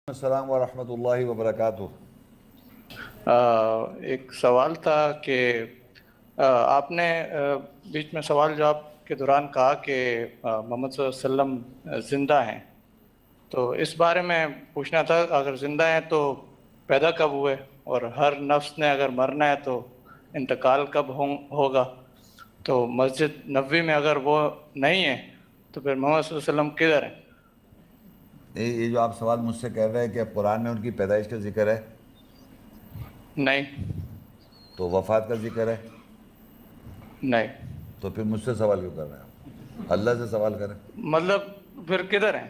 السلام ورحمۃ اللہ وبرکاتہ۔ ایک سوال تھا کہ آپ نے بیچ میں سوال جواب کے دوران کہا کہ محمد صلی اللہ علیہ وسلم زندہ ہیں، تو اس بارے میں پوچھنا تھا، اگر زندہ ہیں تو پیدا کب ہوئے، اور ہر نفس نے اگر مرنا ہے تو انتقال کب ہوگا؟ تو مسجد نبوی میں اگر وہ نہیں ہے تو پھر محمد صلی اللہ علیہ وسلم کدھر ہیں؟ یہ جو آپ سوال مجھ سے کہہ رہے ہیں کہ قرآن میں ان کی پیدائش کا ذکر ہے نہیں تو وفات کا ذکر ہے، نہیں تو پھر مجھ سے سوال کیوں کر رہے ہیں؟ اللہ سے سوال کریں۔ مطلب پھر کدھر ہیں؟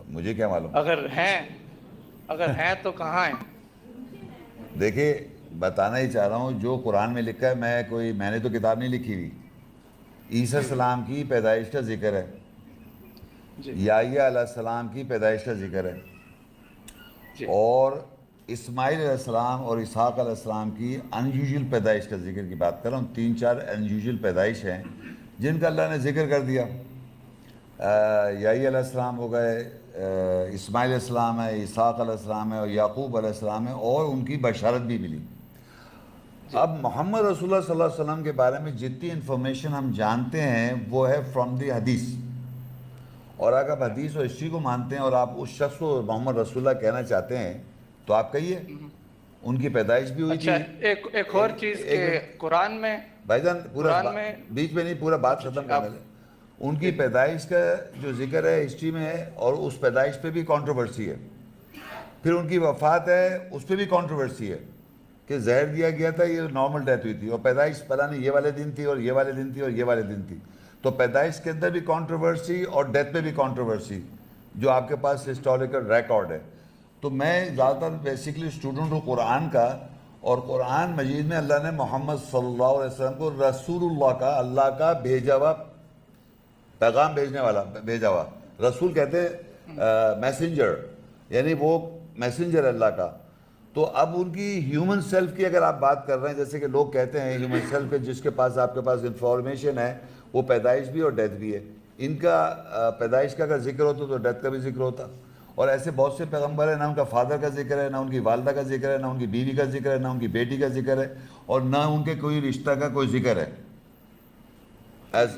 مجھے کیا معلوم؟ اگر ہیں تو کہاں ہیں؟ دیکھیے، بتانا ہی چاہ رہا ہوں جو قرآن میں لکھا ہے، میں نے تو کتاب نہیں لکھی ہوئی۔ عیسیٰ السلام کی پیدائش کا ذکر ہے، یحییٰ علیہ السلام کی پیدائش کا ذکر ہے، اور اسماعیل علیہ السلام اور اسحاق علیہ السلام کی انیوژل پیدائش کا ذکر کی بات کر رہا ہوں۔ 3-4 انیوژل پیدائش ہیں جن کا اللہ نے ذکر کر دیا۔ یحییٰ علیہ السلام ہو گئے، اسماعیل علیہ السلام ہے، اسحاق علیہ السلام ہے، اور یعقوب علیہ السلام ہے، اور ان کی بشارت بھی ملی۔ اب محمد رسول اللہ صلی اللہ علیہ وسلم کے بارے میں جتنی انفارمیشن ہم جانتے ہیں وہ ہے فرام دی حدیث، اور اگر آپ حدیث اور ہسٹری کو مانتے ہیں اور آپ اس شخص کو محمد رسول اللہ کہنا چاہتے ہیں تو آپ کہیے ان کی پیدائش بھی ہوئی تھی۔ اچھا، ایک اور چیز کہ قرآن میں بھائی جان پورا میں بیچ میں نہیں، پورا بات ختم کرنے دیں۔ ان کی پیدائش کا جو ذکر ہے ہسٹری میں ہے، اور اس پیدائش پہ بھی کنٹروورسی ہے۔ پھر ان کی وفات ہے، اس پہ بھی کنٹروورسی ہے کہ زہر دیا گیا تھا، یہ نارمل ڈیتھ ہوئی تھی، اور پیدائش پتہ نہیں یہ والے دن تھی اور یہ والے دن تھی اور یہ والے دن تھی۔ تو پیدائش کے اندر بھی کنٹروورسی اور ڈیتھ پہ بھی کنٹروورسی، جو آپ کے پاس ہسٹوریکل ریکارڈ ہے۔ تو میں زیادہ تر بیسیکلی اسٹوڈنٹ ہوں قرآن کا، اور قرآن مجید میں اللہ نے محمد صلی اللہ علیہ وسلم کو رسول اللہ کا، اللہ کا بھیجا ہوا پیغام بھیجنے والا بھیجا ہوا۔ رسول کہتے ہیں میسنجر، یعنی وہ میسنجر اللہ کا۔ تو اب ان کی ہیومن سیلف کی اگر آپ بات کر رہے ہیں، جیسے کہ لوگ کہتے ہیں ہیومن سیلف ہے جس کے پاس آپ کے پاس انفارمیشن ہے، وہ پیدائش بھی اور ڈیتھ بھی ہے۔ ان کا پیدائش کا اگر ذکر ہوتا تو ڈیتھ کا بھی ذکر ہوتا، اور ایسے بہت سے پیغمبر ہیں، نہ ان کا فادر کا ذکر ہے، نہ ان کی والدہ کا ذکر ہے، نہ ان کی بیوی کا ذکر ہے، نہ ان کی بیٹی کا ذکر ہے، اور نہ ان کے کوئی رشتہ کا کوئی ذکر ہے۔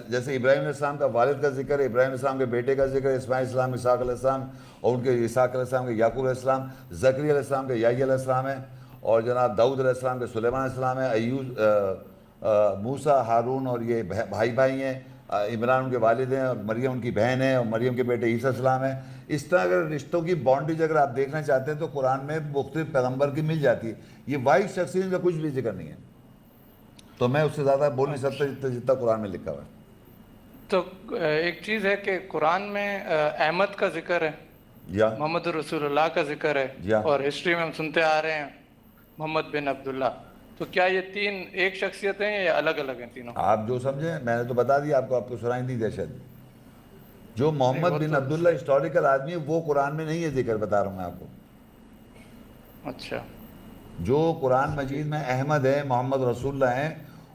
جیسے ابراہیم علیہ السلام کا والد کا ذکر ہے، ابراہیم علیہ السلام کے بیٹے کا ذکر ہے، اسماعیل علیہ السلام، اسحاق علیہ السلام، اور ان کے اسحاق علیہ السلام کے یعقوب علیہ السلام، زکریا علیہ السلام کے یحییٰ علیہ السلام ہے، اور جناب داؤد علیہ السلام کے سلیمان علیہ السلام ہے، ایوب، موسیٰ، ہارون، اور یہ بھائی ہیں، عمران ان کے والد ہیں، اور مریم ان کی بہن ہے، اور مریم کے بیٹے عیسیٰ علیہ السلام ہیں۔ اس طرح اگر رشتوں کی بانڈیج اگر آپ دیکھنا چاہتے ہیں تو قرآن میں مختلف پیغمبر کی مل جاتی ہے۔ یہ واحد شخصیت کا کچھ بھی ذکر نہیں ہے، تو میں اس سے زیادہ بول نہیں سکتا جتنا قرآن میں لکھا ہوا ہے۔ تو ایک چیز ہے کہ قرآن میں احمد کا ذکر ہے، محمد رسول اللہ کا ذکر ہے، اور ہسٹری میں ہم سنتے آ رہے ہیں محمد بن عبداللہ۔ تو کیا یہ تین ایک شخصیت ہیں یا الگ الگ ہیں تینوں؟ آپ جو سمجھیں، میں نے تو بتا دیا آپ کو سنائی نہیں دیا شاید۔ جو محمد بن عبداللہ ہسٹوریکل آدمی ہے وہ قرآن میں نہیں ہے ذکر، بتا رہا ہوں میں آپ کو۔ اچھا، جو قرآن مجید میں احمد ہے، محمد رسول اللہ ہیں،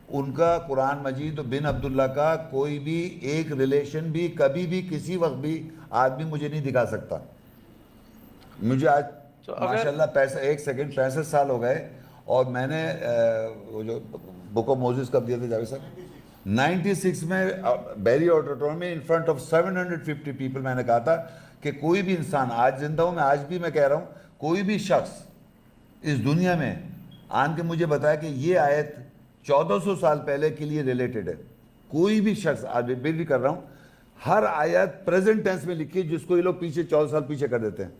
ان کا قرآن مجید بن عبداللہ کا کوئی بھی ایک ریلیشن بھی کبھی بھی کسی وقت بھی آدمی مجھے نہیں دکھا سکتا۔ مجھے آج ماشاءاللہ 65 سال ہو گئے، اور میں نے وہ جو بک آف موزز کب دیا تھا جاوید صاحب، 96 میں بیری آڈیٹوریم میں ان فرنٹ آف 750 پیپل میں نے کہا تھا کہ کوئی بھی انسان، آج زندہ ہوں میں، آج بھی میں کہہ رہا ہوں، کوئی بھی شخص اس دنیا میں آن کے مجھے بتایا کہ یہ آیت 1400 سال پہلے کے لیے ریلیٹڈ ہے، کوئی بھی شخص، آج بھی کر رہا ہوں، ہر آیت پریزنٹ ٹینس میں لکھی جس کو یہ لوگ پیچھے 14 سال پیچھے کر دیتے ہیں۔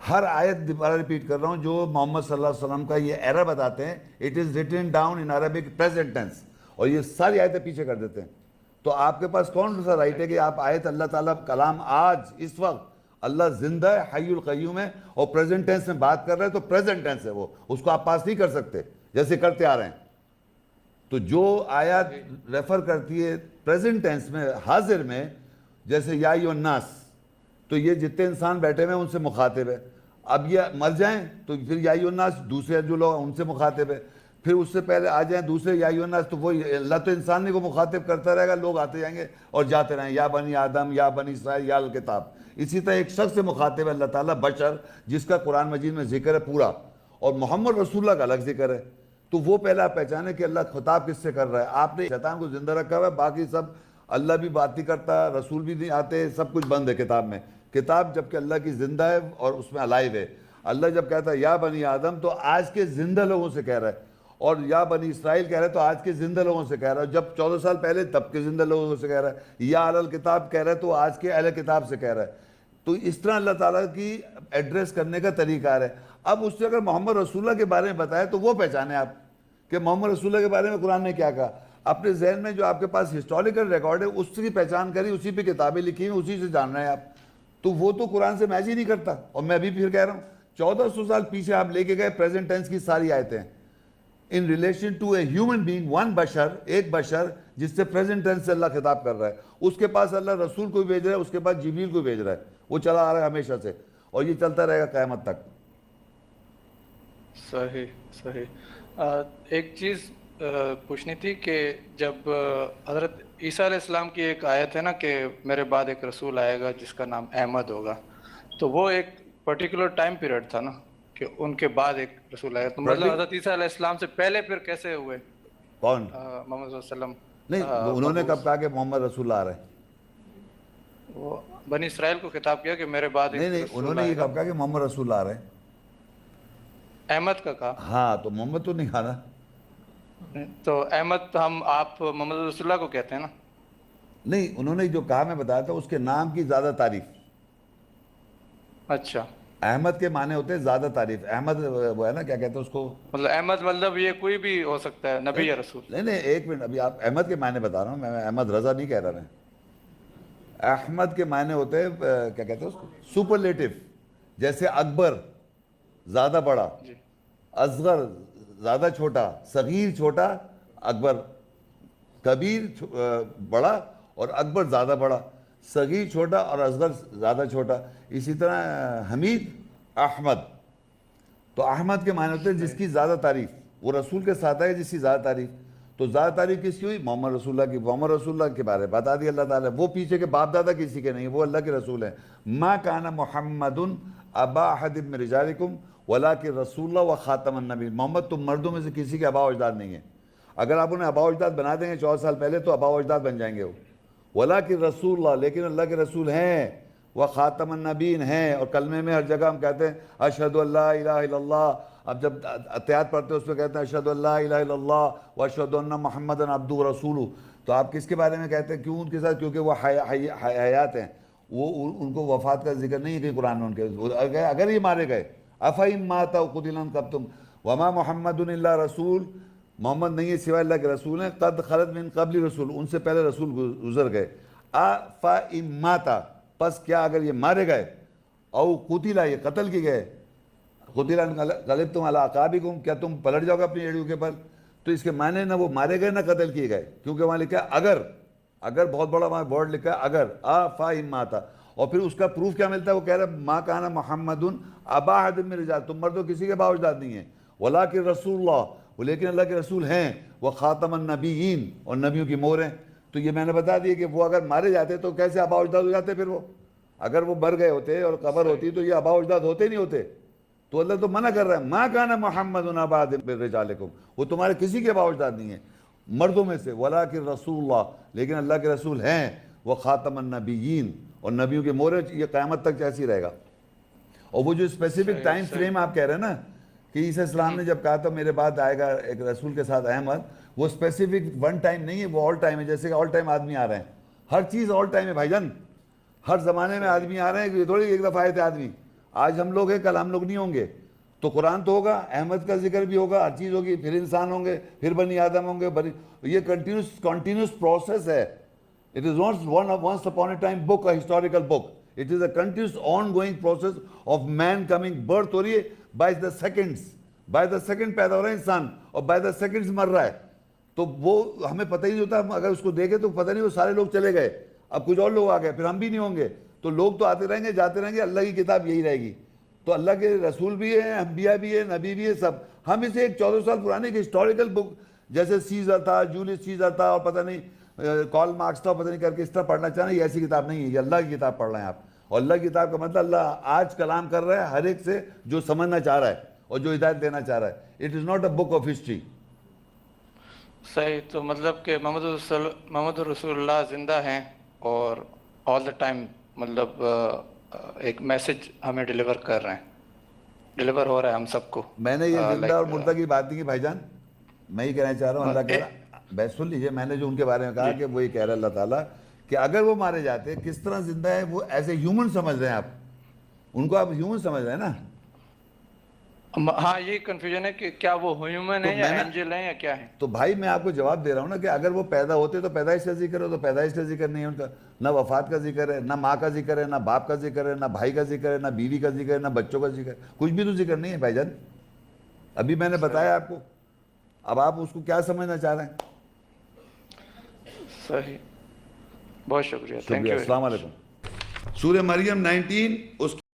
ہر آیت دوبارہ ریپیٹ کر رہا ہوں جو محمد صلی اللہ علیہ وسلم کا یہ ایرا بتاتے ہیں، it is written down in Arabic present tense, اور یہ ساری آیتیں پیچھے کر دیتے ہیں۔ تو آپ کے پاس کون سا رائٹ ہے کہ آپ آیت اللہ تعالیٰ کلام آج اس وقت اللہ زندہ ہے، حی القیوم ہے، اور پریزنٹ ٹینس میں بات کر رہے ہیں تو پریزنٹ ٹینس ہے وہ، اس کو آپ پاس نہیں کر سکتے جیسے کرتے آ رہے ہیں۔ تو جو آیات ریفر کرتی ہے پریزنٹ ٹینس میں، حاضر میں، جیسے یا ایھا الناس، تو یہ جتنے انسان بیٹھے ہوئے ہیں ان سے مخاطب ہے۔ اب یہ مر جائیں تو پھر یا ایھا الناس دوسرے جو لوگ ان سے مخاطب ہے۔ پھر اس سے پہلے آ جائیں دوسرے یا ایھا الناس، تو وہی اللہ تو انسانی کو مخاطب کرتا رہے گا، لوگ آتے جائیں گے اور جاتے رہیں، یا بنی آدم، یا بنی اسرائیل، یا الکتاب. اسی طرح ایک شخص سے مخاطب ہے اللہ تعالیٰ، بشر، جس کا قرآن مجید میں ذکر ہے پورا، اور محمد رسول اللہ کا الگ ذکر ہے. تو وہ پہلا آپ پہچانے کہ اللہ خطاب کس سے کر رہا ہے. آپ نے شیطان کو زندہ رکھا ہوا ہے، باقی سب اللہ بھی بات نہیں کرتا، رسول بھی نہیں آتے، سب کچھ بند ہے کتاب میں. کتاب جب کہ اللہ کی زندہ ہے اور اس میں الائیو ہے. اللہ جب کہتا ہے یا بنی آدم تو آج کے زندہ لوگوں سے کہہ رہا ہے، اور یا بنی اسرائیل کہہ رہا ہے تو آج کے زندہ لوگوں سے کہہ رہا ہے. جب 14 سال پہلے تب کے زندہ لوگوں سے کہہ رہا ہے. یا اہل الکتاب کہہ رہا ہے تو آج کے اہل کتاب سے کہہ رہا ہے. تو اس طرح اللہ تعالیٰ کی ایڈریس کرنے کا طریقہ ہے. اب اس سے اگر محمد رسول اللہ کے بارے میں بتائے تو وہ پہچانے آپ کہ محمد رسول اللہ کے بارے میں قرآن نے کیا کہا. اپنے ذہن میں جو آپ کے پاس ہسٹوریکل ریکارڈ ہے اس کی پہچان کری، اسی پہ کتابیں لکھی ہیں، اسی سے جان رہے ہیں آپ. تو وہ تو قرآن سے میچ ہی نہیں کرتا. اور میں ابھی پھر کہہ رہا ہوں 1400 سال پیچھے آپ لے کے گئے پریزنٹ ٹینس کی ساری آیتیں in relation to a human being, one بشر، ایک بشر جس سے پریزنٹ ٹینس سے اللہ خطاب کر رہا ہے. اس کے پاس اللہ رسول کو بھیج رہا ہے، اس کے پاس جبریل کو بھیج رہا ہے. وہ چلا آ رہا ہے ہمیشہ سے، اور یہ چلتا رہے گا قیامت تک. صحیح صحیح. ایک چیز پوچھنی تھی کہ جب حضرت عیسیٰ علیہ السلام کی ایک آیت ہے نا کہ میرے بعد ایک رسول آئے گا جس کا نام احمد ہوگا، تو وہ ایک پرٹیکولر ٹائم پیریڈ تھا نا کہ ان کے بعد ایک رسول آئے گا. تو مطلب حضرت عیسیٰ علیہ السلام سے پہلے پھر کیسے ہوئے کون؟ محمد صلی اللہ علیہ وسلم؟ نہیں، انہوں نے کب کہا کہ محمد رسول آ رہے ہیں؟ وہ بنی اسرائیل کو خطاب کیا کہ میرے بعد ایک نہیں، انہوں نے یہ کب کہا کہ محمد رسول آ رہے ہیں؟ احمد کا کہا. ہاں، تو محمد تو نہیں کہا نا. تو احمد آپ محمد رسول اللہ کو کہتے ہیں نا؟ نہیں، انہوں نے جو کہا میں بتایا تھا اس کے نام کی زیادہ تعریف. اچھا. احمد کے معنی ہوتے ہیں زیادہ تعریف. احمد وہ ہے نا، کیا کہتے ہیں اس کو؟ مطلب احمد مطلب یہ کوئی بھی ہو سکتا ہے، نبی یا رسول؟ نہیں، ایک منٹ، ابھی آپ احمد کے معنی بتا رہا ہوں میں احمد رضا نہیں کہہ رہا میں. احمد کے معنی ہوتے ہیں کیا کہتے ہیں اس کو؟ سپرلیٹو. جیسے اکبر زیادہ بڑا، اصغر زیادہ چھوٹا، صغیر چھوٹا، اکبر کبیر بڑا اور اکبر زیادہ بڑا، صغیر چھوٹا اور اصغر زیادہ چھوٹا. اسی طرح حمید، احمد. تو احمد کے معنی ہوتے ہیں جس کی زیادہ تعریف. وہ رسول کے ساتھ ہے جس کی زیادہ تعریف. تو زیادہ تعریف کس کی ہوئی؟ محمد رسول اللہ کی. محمد رسول اللہ کے بارے میں بتا دیا اللہ تعالیٰ. وہ پیچھے کے باپ دادا کسی کے نہیں، وہ اللہ کے رسول ہیں. ما کان محمد ابا احد من رجالکم ولکن رسول اللہ و خاتم النبیین. محمد تم مردوں میں سے کسی کے آبا و اجداد نہیں ہیں. اگر آپ انہیں آبا و اجداد بنا دیں گے 14 سال پہلے تو آبا و اجداد بن جائیں گے وہ. ولکن رسول اللہ، لیکن اللہ کے رسول ہیں. وہ خاتم النبیین ہیں. اور کلمے میں ہر جگہ ہم کہتے ہیں اشہد ان لا الہ الا اللہ. اب جب اتحیات پڑھتے ہیں اس میں کہتے ہیں اشہد ان لا الہ الا اللہ و اشہد ان محمد عبدہ و رسولہ. تو آپ کس کے بارے میں کہتے ہیں؟ کیوں ان کے ساتھ؟ کیونکہ وہ حیات ہیں. وہ ان کو وفات کا ذکر نہیں ہے کہ قرآن میں ان کے. اگر یہ مارے گئے افئن مات او قتل انقلبتم وما محمد الا رسول، محمد نہیں ہے سوائے اللہ کے رسول ہیں. قد خلت من قبل رسول، ان سے پہلے رسول گزر گئے. افئن مات، پس کیا اگر یہ مارے گئے، او قتل، یہ قتل کیے گئے، قتل انقلبتم علی اعقابکم، کیا تم پلٹ جاؤ گے اپنی ایڑیوں کے پر. تو اس کے معنی نہ وہ مارے گئے نہ قتل کیے گئے، کیونکہ وہاں لکھا ہے اگر بہت بڑا وہاں بورڈ لکھا ہے اگر. افئن مات. اور پھر اس کا پروف کیا ملتا ہے؟ وہ کہہ رہا ہے ما کان محمد ابا احد من رجال، تم مردوں کسی کے باپ اجداد نہیں ہیں. ولکن رسول اللہ، لیکن اللہ کے رسول ہیں. وہ خاتم النبیین، اور نبیوں کی مہر ہیں. تو یہ میں نے بتا دیا کہ وہ اگر مارے جاتے تو کیسے آبا اجداد ہو جاتے؟ پھر وہ اگر وہ مر گئے ہوتے اور قبر ہوتی تو یہ آبا اجداد ہوتے نہیں ہوتے. تو اللہ تو منع کر رہا ہے ما کان محمد ابا احد من رجالکم، وہ تمہارے کسی کے باپ اجداد نہیں ہیں مردوں میں سے. ولکن رسول اللہ، لیکن اللہ کے رسول ہیں. وہ خاتم النبیین، اور نبیوں کے مہر. یہ قیامت تک ایسی رہے گا. اور وہ جو اسپیسیفک ٹائم فریم آپ کہہ رہے ہیں نا کہ عیسیٰ السلام نے جب کہا تھا میرے بعد آئے گا ایک رسول کے ساتھ احمد، وہ اسپیسیفک ون ٹائم نہیں ہے، وہ آل ٹائم ہے. جیسے کہ آل ٹائم آدمی آ رہے ہیں، ہر چیز آل ٹائم ہے بھائی جان. ہر زمانے میں آدمی آ رہے ہیں، یہ تھوڑی ایک دفعہ آئے تھے آدمی. آج ہم لوگ ہیں، کل ہم لوگ نہیں ہوں گے. تو قرآن تو ہوگا، احمد کا ذکر بھی ہوگا، ہر چیز ہوگی، پھر انسان ہوں گے، پھر بنی آدم ہوں گے. یہ کنٹینیوس پروسیس ہے. It is not once upon a time book, a historical book. It is a continuous ongoing process of man coming birth ہو رہی ہے by the seconds. By the second پیدا ہو رہا ہے انسان، اور by the seconds مر رہا ہے. تو وہ ہمیں پتہ ہی نہیں ہوتا. ہم اگر اس کو دیکھیں تو پتہ نہیں، وہ سارے لوگ چلے گئے، اب کچھ اور لوگ آ گئے، پھر ہم بھی نہیں ہوں گے. تو لوگ تو آتے رہیں گے، جاتے رہیں گے. اللہ کی کتاب یہی رہے گی. تو اللہ کے رسول بھی ہیں، انبیاء بھی ہیں، نبی بھی ہے، سب ہم اسے ایک 14 سال پرانے کی ہسٹوریکل بک جیسے سیزر تھا، جولیس سیزر تھا اور پتہ نہیں کارل مارکس تھا، پتہ نہیں کر کے اس طرح پڑھنا چاہ رہے ہیں. یہ ایسی کتاب نہیں ہے، یہ اللہ کی کتاب پڑھ رہے ہیں آپ. اور اللہ کی کتاب کا مطلب اللہ آج کلام کر رہا ہے ہر ایک سے جو سمجھنا چاہ رہا ہے اور جو ہدایت دینا چاہ رہا ہے. It is not a book of history. صحیح. تو مطلب کہ محمد رسول اللہ زندہ ہیں اور آل دا ٹائم مطلب ایک میسج ہمیں ڈیلیور کر رہے ہیں، ڈیلیور ہو رہا ہے ہم سب کو. میں نے یہ زندہ اور مردہ کی بات نہیں کی بھائی جان، میں یہ کہنا چاہ رہا ہوں، اللہ کہہ رہا، بس سن لیجیے، میں نے جو ان کے بارے میں کہا کہ وہ یہ کہہ رہا اللہ تعالیٰ کہ اگر وہ مارے جاتے کس طرح زندہ ہے، وہ ایز اے ہیومن سمجھ رہے ہیں آپ ان کو، آپ ہیومن سمجھ رہے ہیں نا. ہاں یہی کنفیوژن ہے کہ کیا وہ ہیومن ہے یا اینجل ہیں یا کیا ہے. تو بھائی میں آپ کو جواب دے رہا ہوں نا کہ اگر وہ پیدا ہوتے تو پیدائش کا ذکر ہو، تو پیدائش کا ذکر نہیں ہے ان کا، نہ وفات کا ذکر ہے، نہ ماں کا ذکر ہے، نہ باپ کا ذکر ہے، نہ بھائی کا ذکر ہے، نہ بیوی کا ذکر ہے، نہ بچوں کا ذکر ہے، کچھ بھی تو ذکر نہیں ہے بھائی جان. ابھی میں نے بتایا آپ کو، اب آپ اس کو کیا سمجھنا چاہ رہے ہیں. صحیح، بہت شکریہ. شکریہ. السلام علیکم. سورہ مریم 19 اس